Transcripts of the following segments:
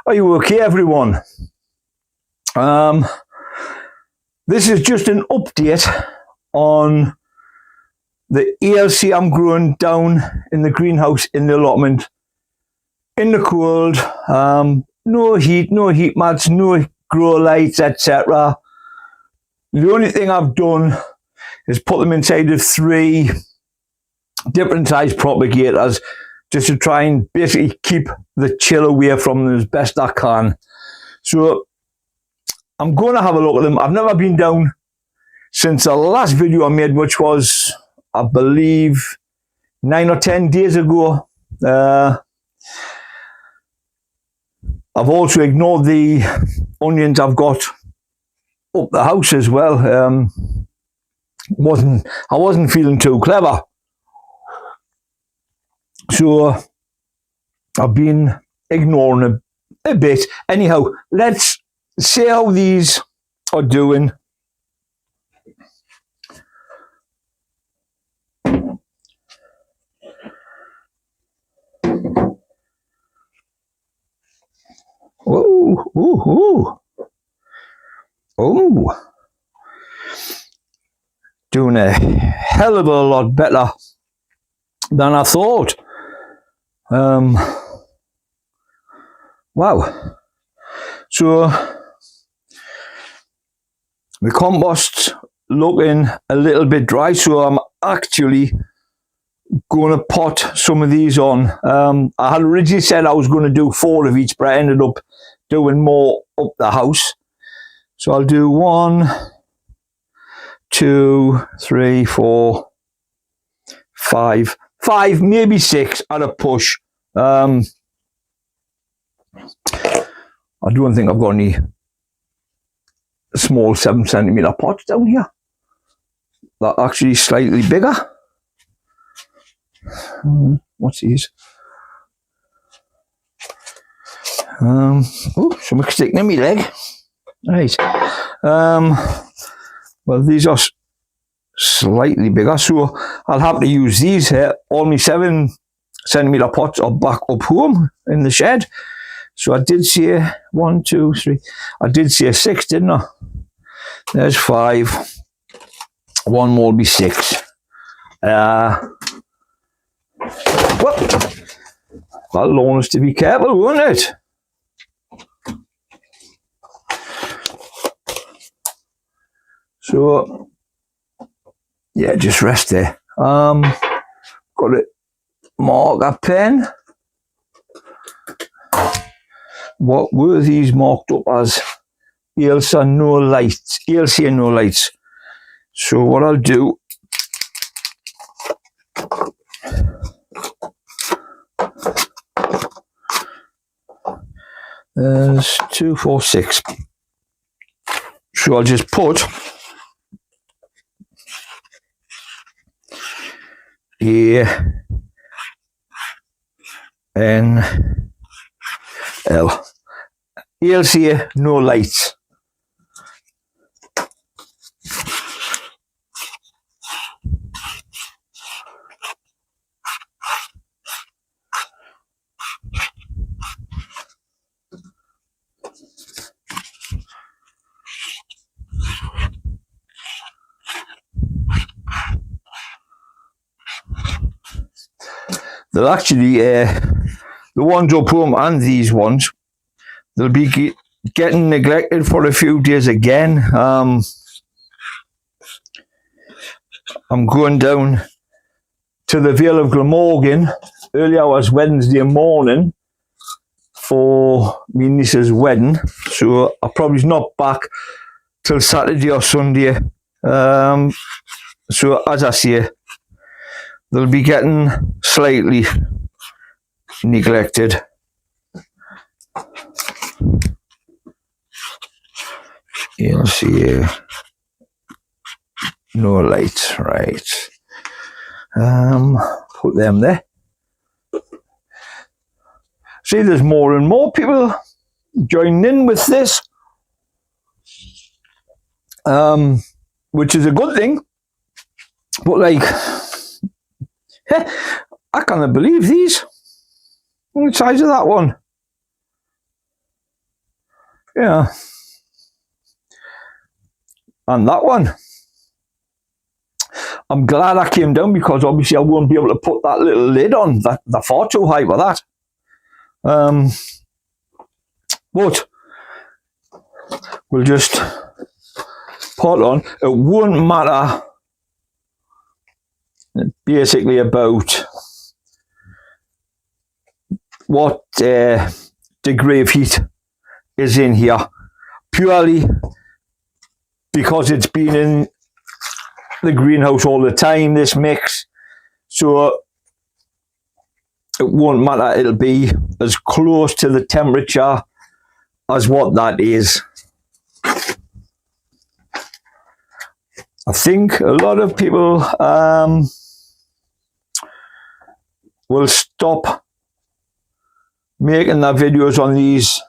Are you okay, everyone? This is just an update on the Ailsae I'm growing down in the greenhouse in the allotment. In the cold, no heat mats, no grow lights, etc. The only thing I've done is put them inside of 3 different size propagators just to try and basically keep the chill away from them as best I can. So I'm going to have a look at them. I've never been down since the last video I made, which was, I believe, 9 or 10 days ago. I've also ignored the onions I've got up the house as well. I wasn't feeling too clever. So I've been ignoring a bit. Anyhow, let's see how these are doing. Oh, doing a hell of a lot better than I thought. Wow. So the compost's looking a little bit dry, so I'm actually going to pot some of these on. I had originally said I was going to do 4 of each, but I ended up doing more up the house. So I'll do 1, 2, 3, 4, 5, maybe 6 at a push. I don't think I've got any small 7cm pots down here. They're actually slightly bigger. What's these? Oh, something sticking in my leg. Right. Well, these are slightly bigger, so I'll have to use these here. All my 7cm pots are back up home in the shed. So I did say 1, 2, 3. I did say 6, didn't I? There's 5. 1 more will be 6. Well, that'll warn us to be careful, won't it? So, yeah, just rest there. Got a marker pen. What were these marked up as? Ailsae no lights. Ailsae no lights. So what I'll do, there's 2, 4, 6. So I'll just put A-N-L. Ailsae no lights. They'll actually, the ones up home and these ones, they'll be getting neglected for a few days again. I'm going down to the Vale of Glamorgan early hours Wednesday morning for my niece's wedding, so I probably not back till Saturday or Sunday. So as I say, they'll be getting slightly neglected. You'll see no lights, right? Put them there. See, there's more and more people joining in with this, which is a good thing. But like, I can't believe these. Look at the size of that one. Yeah. And that one, I'm glad I came down, because obviously I won't be able to put that little lid on. They're far too high for that. But we'll just put on. It won't matter basically about what degree of heat is in here, purely because it's been in the greenhouse all the time, this mix. So it won't matter. It'll be as close to the temperature as what that is. I think a lot of people will stop making their videos on these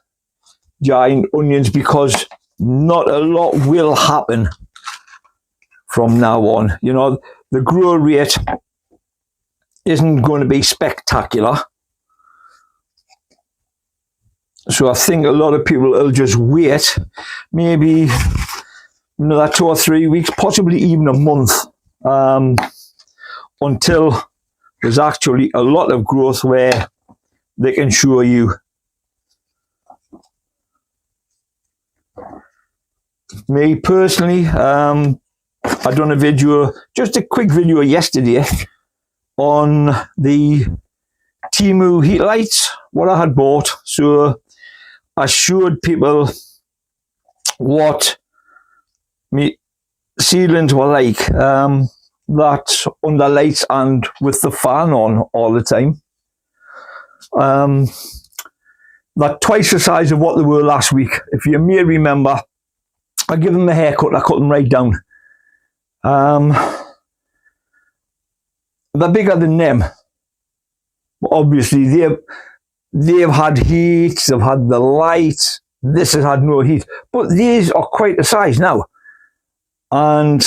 giant onions, because not a lot will happen from now on. You know, the grow rate isn't going to be spectacular. So I think a lot of people will just wait maybe another 2 or 3 weeks, possibly even a month, until there's actually a lot of growth where they can show you. Me personally, I done a video, just a quick video yesterday, on the Temu heat lights, what I had bought. So I showed people what me seedlings were like, that under lights and with the fan on all the time. They're twice the size of what they were last week. If you may remember, I give them a haircut, I cut them right down. They're bigger than them. Obviously, they've had heat, they've had the light. This has had no heat. But these are quite the size now. And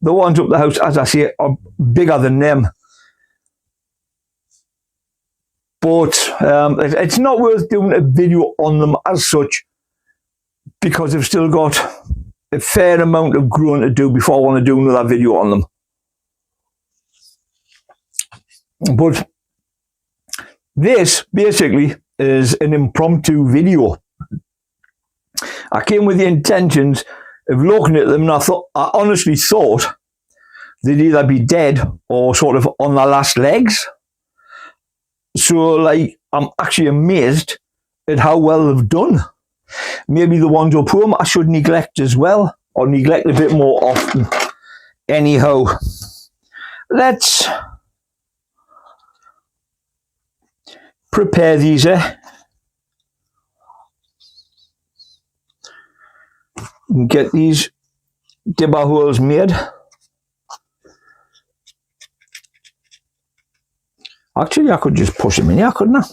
the ones up the house, as I say, are bigger than them. But it's not worth doing a video on them as such, because they've still got a fair amount of growing to do before I want to do another video on them. But this basically is an impromptu video. I came with the intentions of looking at them, and I honestly thought they'd either be dead or sort of on their last legs. So, like, I'm actually amazed at how well they've done. Maybe the ones up home I should neglect as well, or neglect a bit more often. Anyhow, let's prepare these. Get these dibber holes made. Actually, I could just push them in here, couldn't I?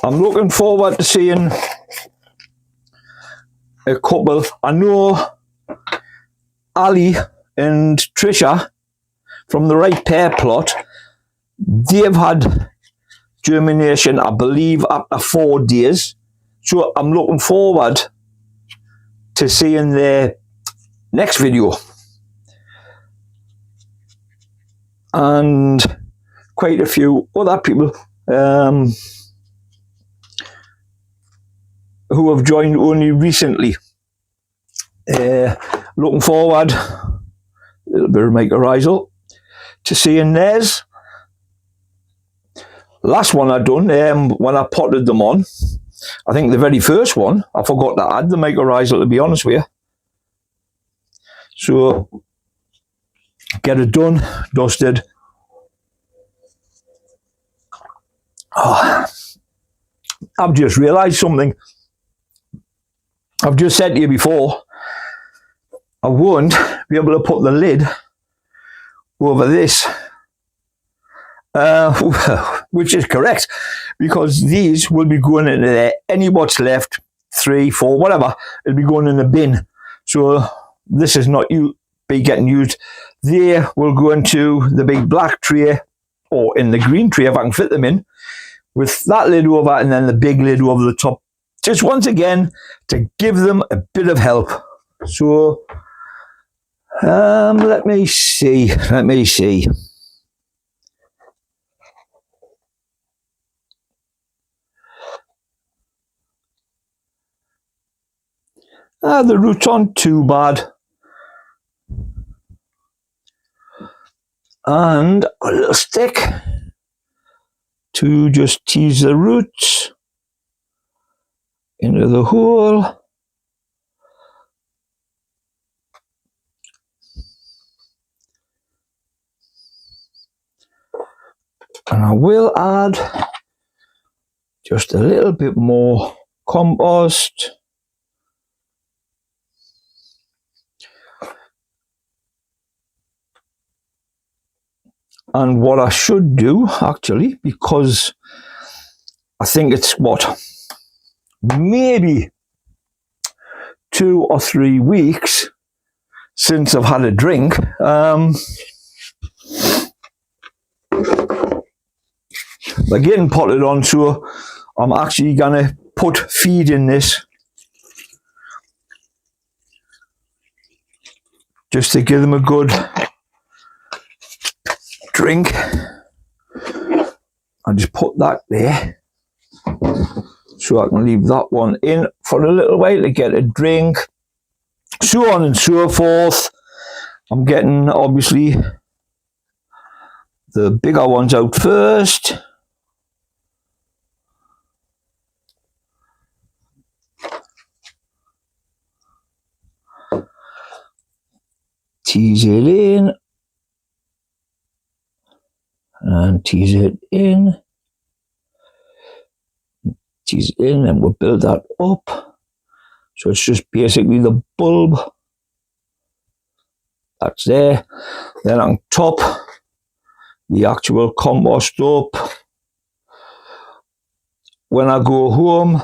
I'm looking forward to seeing a couple. I know Ali and Trisha from the Right Pear plot, they've had germination, I believe, after 4 days. So I'm looking forward to seeing their next video. And quite a few other people who have joined only recently. Looking forward, a little bit of mycorrhizal, to seeing theirs. Last one I done, when I potted them on, I think the very first one, I forgot to add the mycorrhizal, to be honest with you. So, get it done, dusted. Oh, I've just realised something. I've just said to you before, I won't be able to put the lid over this, which is correct, because these will be going into there. Any what's left, 3, 4, whatever, it'll be going in the bin. So this is not be getting used. They will go into the big black tray, or in the green tray if I can fit them in, with that lid over and then the big lid over the top. Just once again, to give them a bit of help. So, let me see. The roots aren't too bad. And a little stick to just tease the roots into the hole. And I will add just a little bit more compost. And what I should do, actually, because I think it's maybe 2 or 3 weeks since I've had a drink. They're getting potted on, so I'm actually going to put feed in this just to give them a good drink. I just put that there so I can leave that one in for a little while to get a drink, so on and so forth. I'm getting obviously the bigger ones out first. Tease it in and tease it in, and we'll build that up. So it's just basically the bulb that's there. Then on top, the actual compost up. When I go home,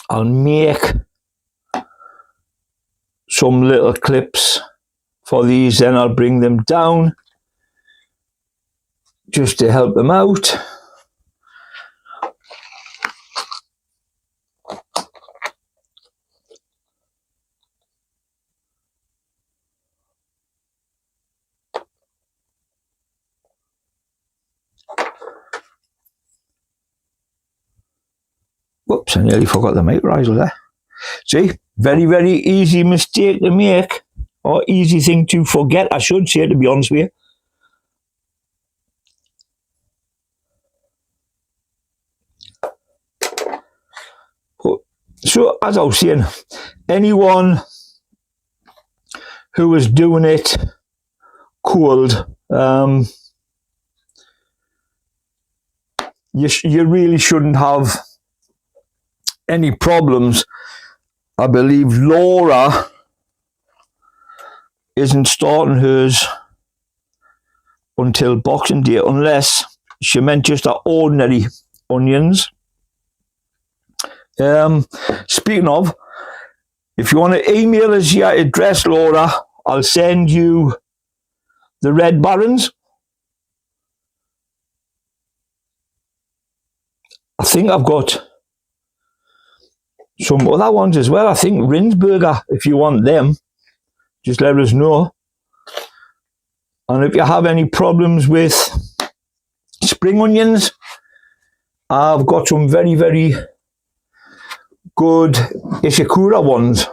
I'll make some little clips for these, then I'll bring them down just to help them out. Whoops, I nearly forgot the mycorrhizal there. See, very, very easy mistake to make, or easy thing to forget, I should say, to be honest with you. So, as I was saying, anyone who is doing it cold, you really shouldn't have any problems. I believe Laura isn't starting hers until Boxing Day, unless she meant just our ordinary onions. Speaking of, if you want to email us your address, Laura, I'll send you the Red Barons. I think I've got some other ones as well. I think Rinsberger, if you want them, just let us know. And if you have any problems with spring onions, I've got some very, very good Ishikura ones.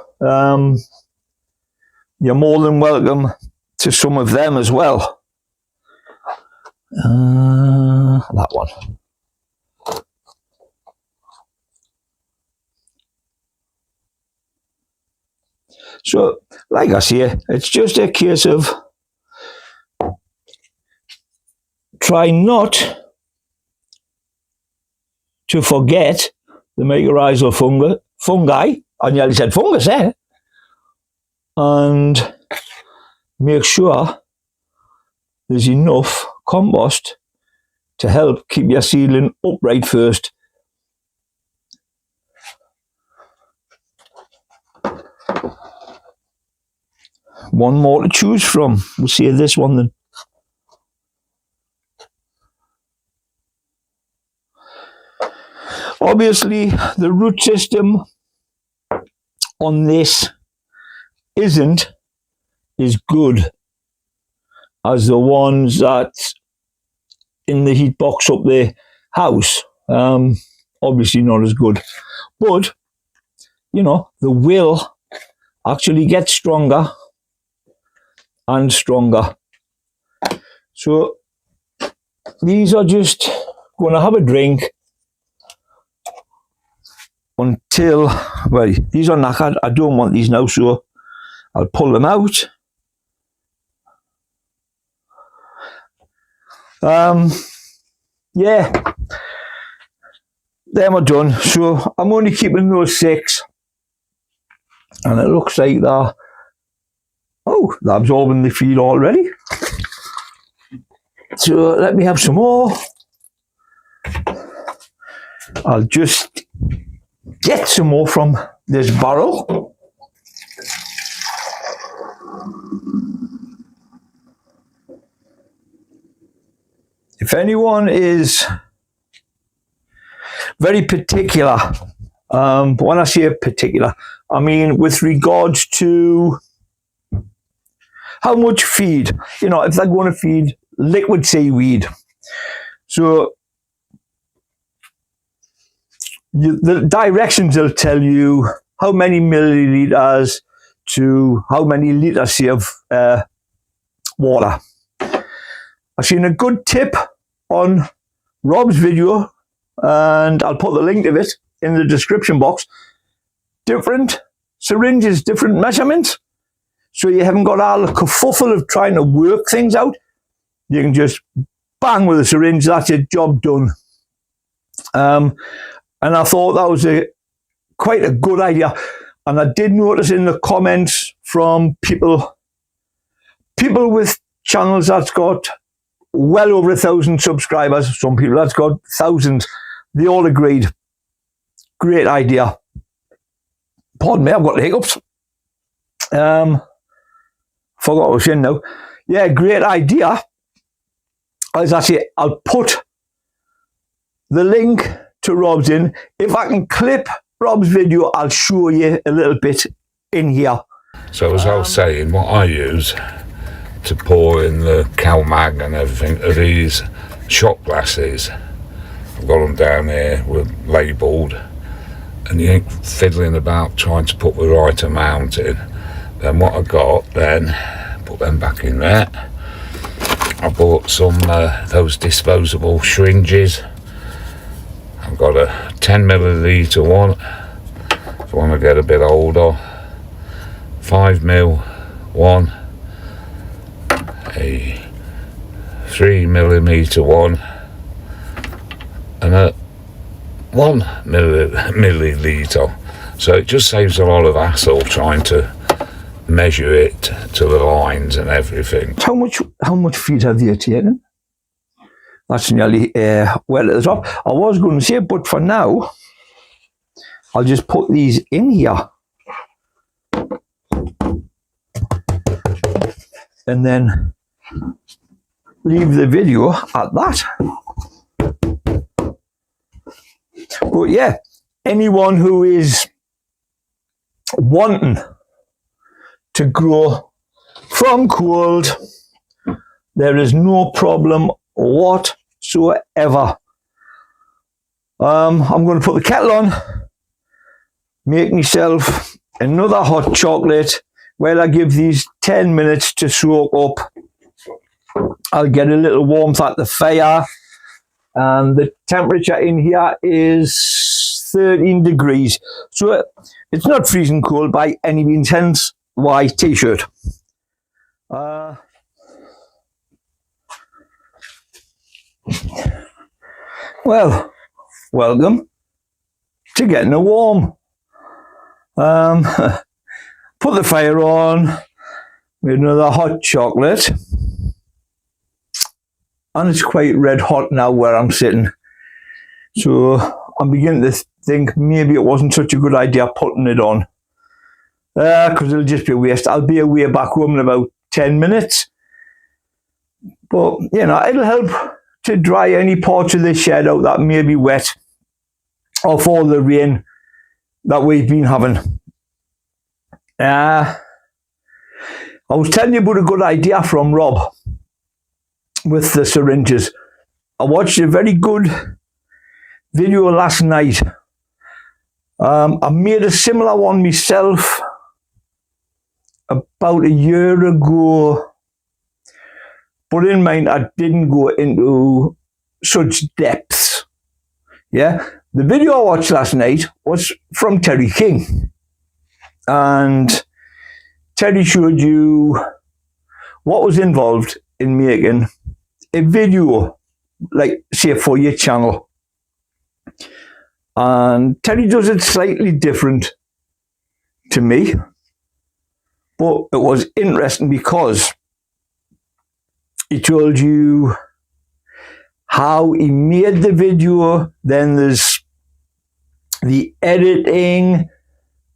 You're more than welcome to some of them as well. That one. So, like I say, it's just a case of try not to forget the mycorrhizal fungi. I nearly said fungus there. And make sure there's enough compost to help keep your seedling upright first. One more to choose from. We'll see this one then. Obviously, the root system on this isn't as good as the ones that's in the heat box up the house. Obviously not as good, but you know, the will actually gets stronger and stronger. So these are just going to have a drink until, well, these are knackered. I don't want these now, so I'll pull them out. Yeah, them are done. So I'm only keeping those 6, and it looks like they're absorbing the feed already. So let me have some more. I'll just get some more from this barrel. If anyone is very particular, but when I say particular, I mean with regards to how much feed, you know, if they're going to feed liquid seaweed. So the directions will tell you how many milliliters to how many liters of water. I've seen a good tip on Rob's video, and I'll put the link of it in the description box. Different syringes, different measurements, so you haven't got all the kerfuffle of trying to work things out. You can just bang with a syringe, that's your job done. And I thought that was quite a good idea. And I did notice in the comments from people with channels that's got well over 1,000 subscribers, some people that's got thousands, they all agreed. Great idea. Pardon me, I've got the hiccups. Forgot what I was saying now. Yeah, great idea. As I say, I'll put the link to Rob's in. If I can clip Rob's video, I'll show you a little bit in here. So as I was saying, what I use to pour in the CalMag and everything are these shot glasses. I've got them down here with labelled, and you ain't fiddling about trying to put the right amount in. Then what I got, then put them back in there. I bought some those disposable syringes. I've got a 10 milliliter one if I want to get a bit older, 5 mil one, a 3 millimeter one, and a 1 milliliter. So it just saves a lot of hassle trying to measure it to the lines and everything. How much feed have you taken? That's nearly well at the top. I was going to say, but for now, I'll just put these in here. And then leave the video at that. But yeah, anyone who is wanting to grow from cold, there is no problem whatsoever. I'm going to put the kettle on, make myself another hot chocolate while I give these 10 minutes to soak up. I'll get a little warmth at the fire, and the temperature in here is 13 degrees. So it's not freezing cold by any means, hence why t-shirt. Well, welcome to getting a warm. Put the fire on with another hot chocolate, and it's quite red hot now where I'm sitting, so I'm beginning to think maybe it wasn't such a good idea putting it on, because it'll just be a waste. I'll be away back home in about 10 minutes, but you know, it'll help to dry any parts of the shed out that may be wet. of all the rain that we've been having. I was telling you about a good idea from Rob with the syringes. I watched a very good video last night. I made a similar one myself about a year ago, but in mind I didn't go into such depths. Yeah, the video I watched last night was from Terry King, and Terry showed you what was involved in making a video, like say for your channel. And Terry does it slightly different to me, but it was interesting because he told you how he made the video, then there's the editing,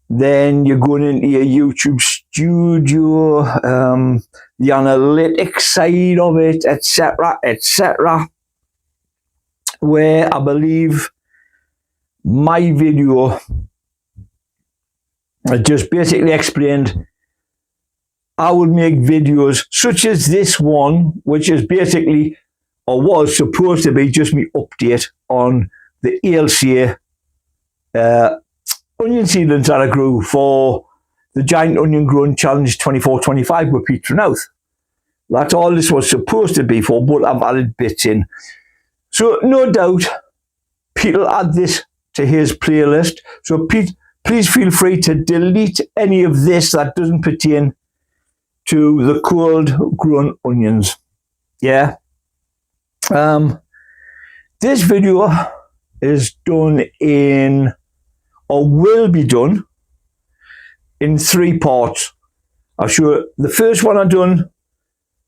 then you're going into your YouTube studio, the analytics side of it, etc., etc., where I believe my video I just basically explained I would make videos such as this one, which is basically, or was supposed to be, just me update on the Ailsae onion seedlings that I grew for the Giant Onion Growing Challenge 24-25 with Pete Trenouth. That's all this was supposed to be for, but I've added bits in. So no doubt Pete will add this to his playlist. So Pete, please feel free to delete any of this that doesn't pertain to the cold grown onions. Yeah. This video is done in, or will be done in 3 parts. I'll show you the first one I done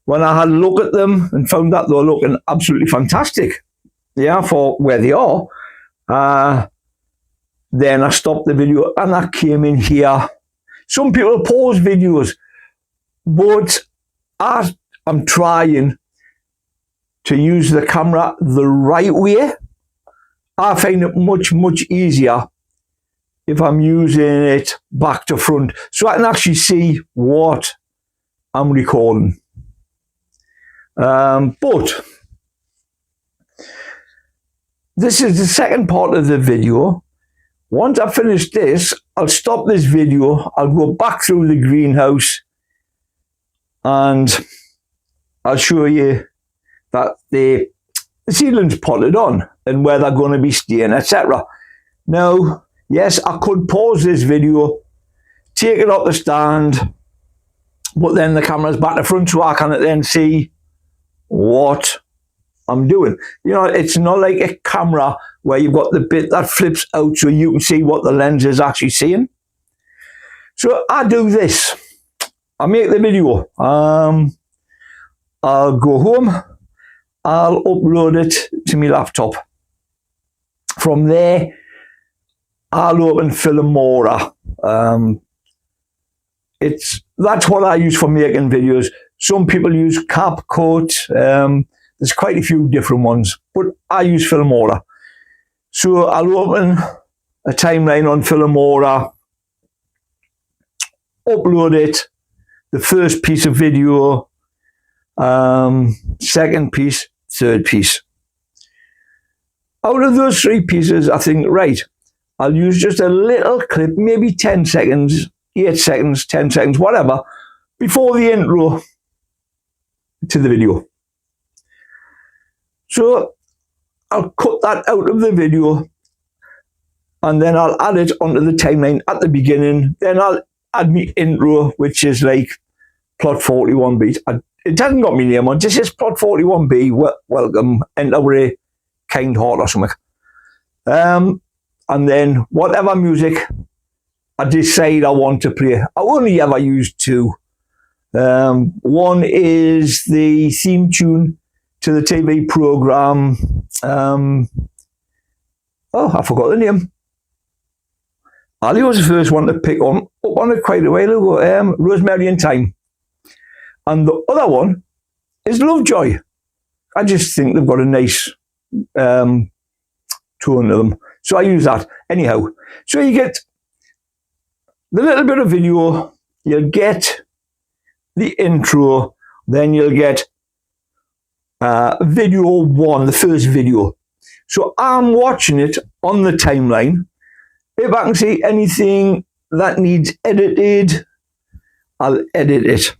when I had a look at them and found that they were looking absolutely fantastic. Yeah, for where they are. Then I stopped the video and I came in here. Some people pause videos, but I'm trying to use the camera the right way. I find it much, much easier if I'm using it back to front, so I can actually see what I'm recording. But this is the second part of the video. Once I finish this, I'll stop this video, I'll go back through the greenhouse and I'll show you that the seedlings potted on and where they're going to be staying, etc. Now, yes, I could pause this video, take it off the stand, but then the camera's back to front so I can then see what I'm doing. You know, it's not like a camera where you've got the bit that flips out so you can see what the lens is actually seeing. So I do this. I make the video. I'll go home. I'll upload it to my laptop. From there, I'll open Filmora. That's what I use for making videos. Some people use CapCut. There's quite a few different ones, but I use Filmora. So I'll open a timeline on Filmora, upload it, the first piece of video, second piece, third piece. Out of those 3 pieces, I think, right, I'll use just a little clip, maybe 10 seconds, 8 seconds, 10 seconds, whatever, before the intro to the video. So I'll cut that out of the video and then I'll add it onto the timeline at the beginning. Then I'll add my intro, which is like plot 41B. It hasn't got my name on, just says plot 41B, welcome, enter a kind heart or something. And then whatever music I decide I want to play. I only ever use 2. One is the theme tune to the TV program. I forgot the name. Ali was the first one to pick up on it quite a while ago. Rosemary in Time. And the other one is Lovejoy. I just think they've got a nice tone to them. So I use that. Anyhow, so you get the little bit of video, you'll get the intro, then you'll get video one, the first video. So I'm watching it on the timeline. If I can see anything that needs edited, I'll edit it.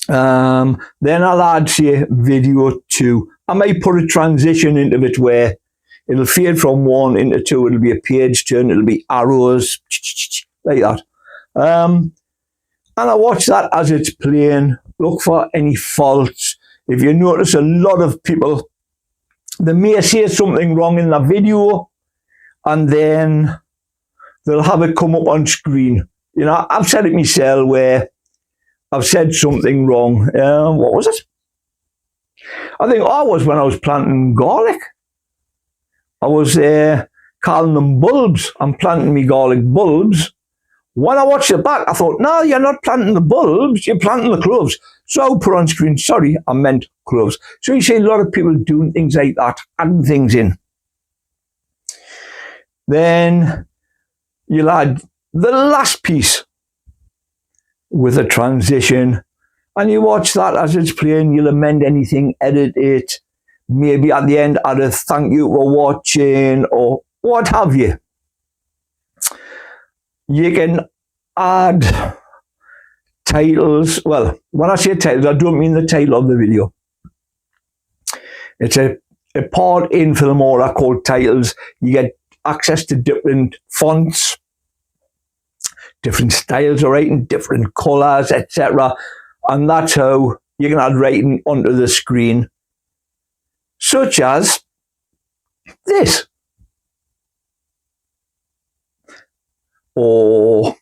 Then I'll add, say, video two. I may put a transition into it where it'll fade from one into two. It'll be a page turn. It'll be arrows, like that. And I watch that as it's playing. Look for any faults. If you notice a lot of people, they may say something wrong in the video, and then they'll have it come up on screen. You know, I've said it myself where I've said something wrong. What was it? I think I was when I was planting garlic. I was calling them bulbs. I'm planting me garlic bulbs. When I watched it back, I thought, no, you're not planting the bulbs, you're planting the cloves. So I put on screen, sorry, I meant cloves. So you see a lot of people doing things like that, adding things in. Then you'll add the last piece with a transition, and you watch that as it's playing. You'll amend anything, edit it, maybe at the end add a thank you for watching or what have you. You can add titles. Well, when I say titles, I don't mean the title of the video. It's a part in Filmora called titles. You get access to different fonts, different styles of writing, different colours, etc. And that's how you can add writing onto the screen, such as this. Or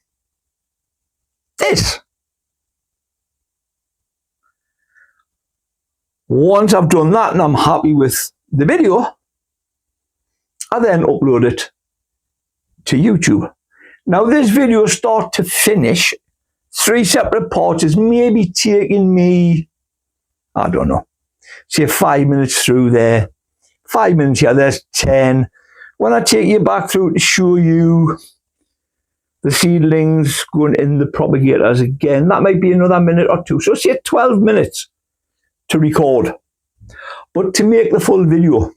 this. Once I've done that and I'm happy with the video, I then upload it to YouTube. Now this video, start to finish, 3 separate parts, is maybe taking me, I don't know, say 5 minutes through there, 5 minutes here, there's 10. When I take you back through to show you the seedlings going in the propagators again, that might be another minute or two. So say 12 minutes to record. But to make the full video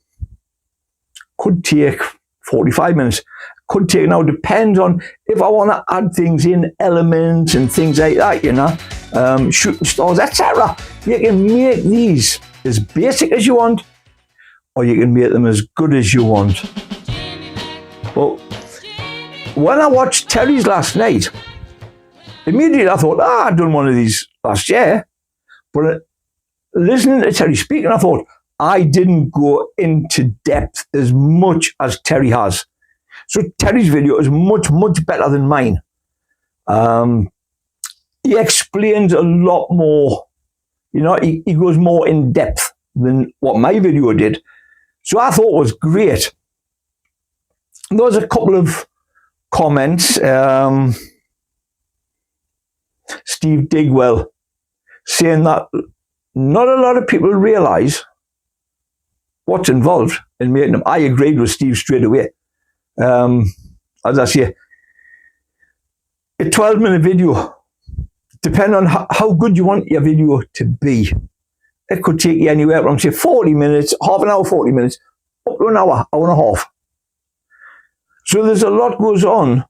could take 45 minutes. Could take, now depends on if I want to add things in, elements and things like that, you know, shooting stars, etc. You can make these as basic as you want, or you can make them as good as you want. But when I watched Terry's last night, immediately I thought, I've done one of these last year. But listening to Terry speaking, I thought, I didn't go into depth as much as Terry has. So Terry's video is much, much better than mine. He explains a lot more, you know, he goes more in depth than what my video did. So I thought it was great. There was a couple of comments. Steve Digwell saying that not a lot of people realise what's involved in making them. I agreed with Steve straight away. As I say, a 12-minute video, depending on how good you want your video to be, it could take you anywhere from, say, 40 minutes, half an hour, 40 minutes, up to an hour, hour and a half. So there's a lot goes on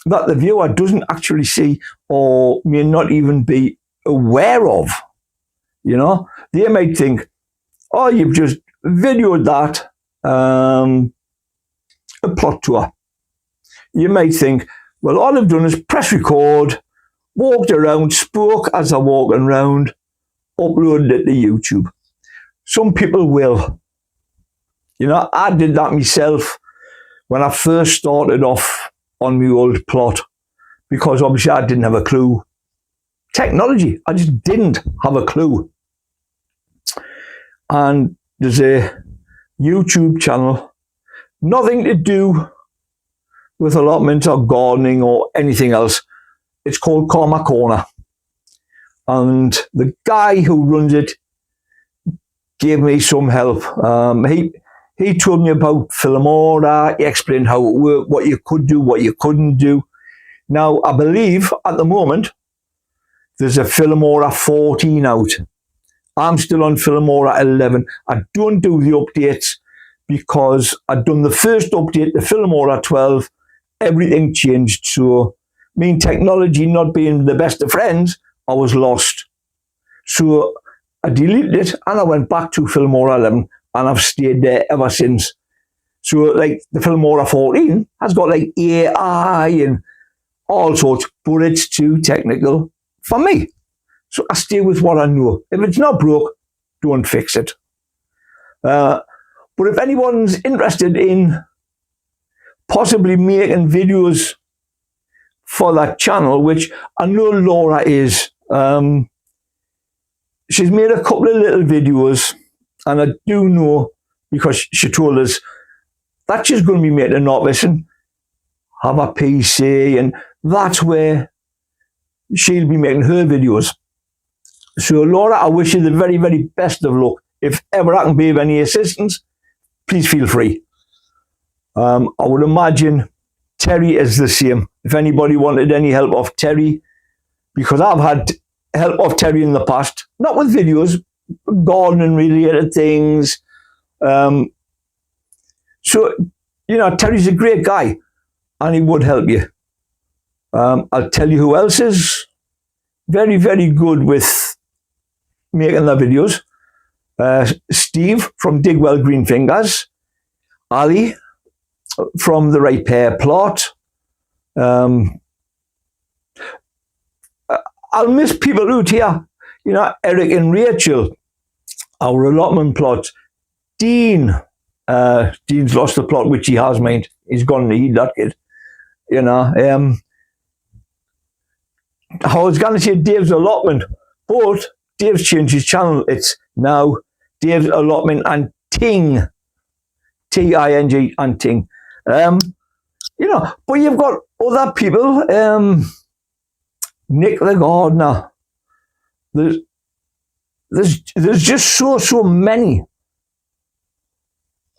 that the viewer doesn't actually see or may not even be aware of. You know, they might think, oh, you've just videoed that, a plot tour. You might think, well, all I've done is press record, walked around, spoke as I'm walking around, uploaded it to YouTube. Some people will. You know, I did that myself when I first started off on my old plot, because obviously I didn't have a clue. Technology, I just didn't have a clue. And there's a YouTube channel, nothing to do with allotments or gardening or anything else. It's called Karma Corner. And the guy who runs it gave me some help. he told me about film order. He explained how it worked, what you could do, what you couldn't do. Now, I believe at the moment, there's a film order 14 out. I'm still on film order 11. I don't do the updates because I'd done the first update, the film order 12. Everything changed. So, technology not being the best of friends, I was lost. So, I deleted it and I went back to film order 11 and I've stayed there ever since. So, like, the film order 14 has got like AI and all sorts, but it's too technical for me. So I stay with what I know. If it's not broke, don't fix it. But if anyone's interested in possibly making videos for that channel, which I know Laura is, she's made a couple of little videos, and I do know, because she told us that she's going to be making an office and have a PC, and that's where she'll be making her videos. So Laura, I wish you the very, very best of luck. If ever I can be of any assistance, please feel free. I would imagine Terry is the same. If anybody wanted any help off Terry, because I've had help off Terry in the past, not with videos, gardening related things. So, Terry's a great guy and he would help you. I'll tell you who else is very, very good with making their videos. Steve from Digwell Green Fingers, Ali from the Right Pair Plot. I'll miss people out here. Eric and Rachel, our allotment plot. Dean's lost the plot, which he has made. He's gone to eat that kid. I was going to say Dave's allotment, but Dave's changed his channel. It's now Dave's allotment and Ting. T-I-N-G and Ting. But you've got other people. Nick the gardener. There's just so many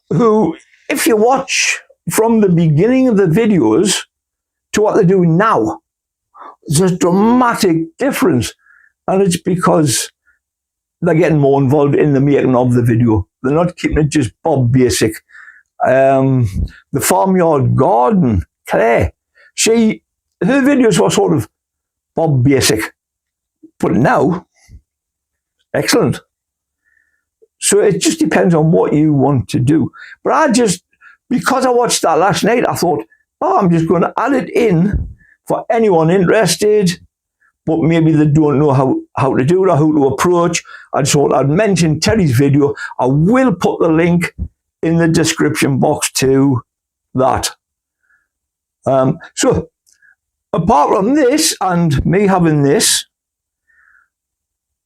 who, if you watch from the beginning of the videos to what they're doing now, there's a dramatic difference. And it's because they're getting more involved in the making of the video. They're not keeping it just Bob Basic. The farmyard garden, Claire, her videos were sort of Bob Basic. But now, excellent. So it just depends on what you want to do. But because I watched that last night, I thought, I'm just going to add it in for anyone interested, but maybe they don't know how to do it or how to approach. I thought I'd mention Terry's video. I will put the link in the description box to that. So, apart from this and me having this,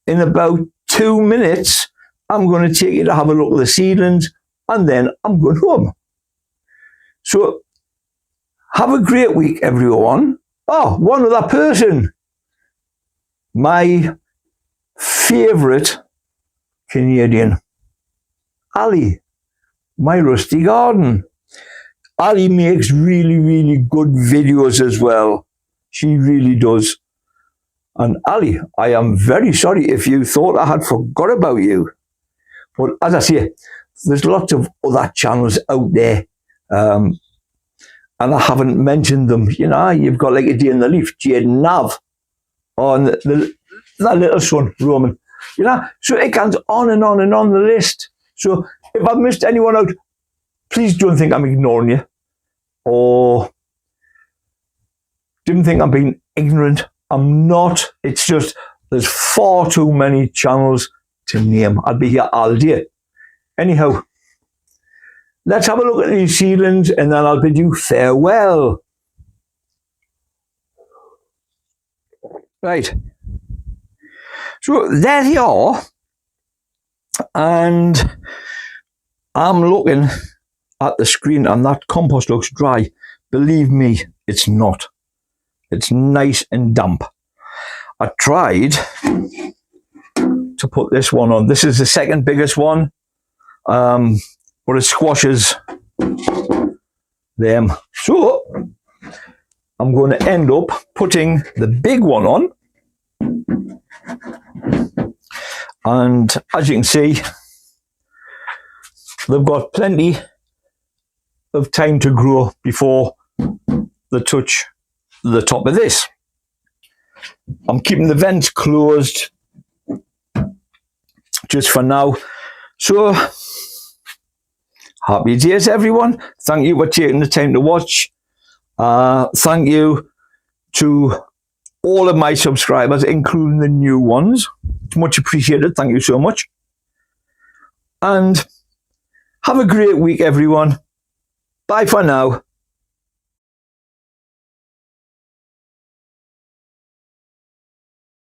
in about 2 minutes, I'm going to take you to have a look at the seedlings and then I'm going home. So, have a great week, everyone. One other person. My favourite Canadian, Ali, my rusty garden. Ali makes really, really good videos as well. She really does. And Ali, I am very sorry if you thought I had forgot about you. But as I say, there's lots of other channels out there. And I haven't mentioned them. You've got like A Day in the Leaf, Jade Nav, and that little son, Roman. So it goes on and on and on the list. So if I've missed anyone out, please don't think I'm ignoring you or didn't think I'm being ignorant. I'm not. It's just there's far too many channels to name. I'll be here all day. Anyhow, let's have a look at these seedlings and then I'll bid you farewell. Right. So there they are. And I'm looking at the screen and that compost looks dry. Believe me, it's not. It's nice and damp. I tried to put this one on. This is the second biggest one. but it squashes them. So I'm going to end up putting the big one on, and as you can see, they've got plenty of time to grow before they touch the top of this. I'm keeping the vents closed just for now. So happy days, everyone. Thank you for taking the time to watch. Thank you to all of my subscribers, including the new ones. It's much appreciated. Thank you so much. And have a great week, everyone. Bye for now.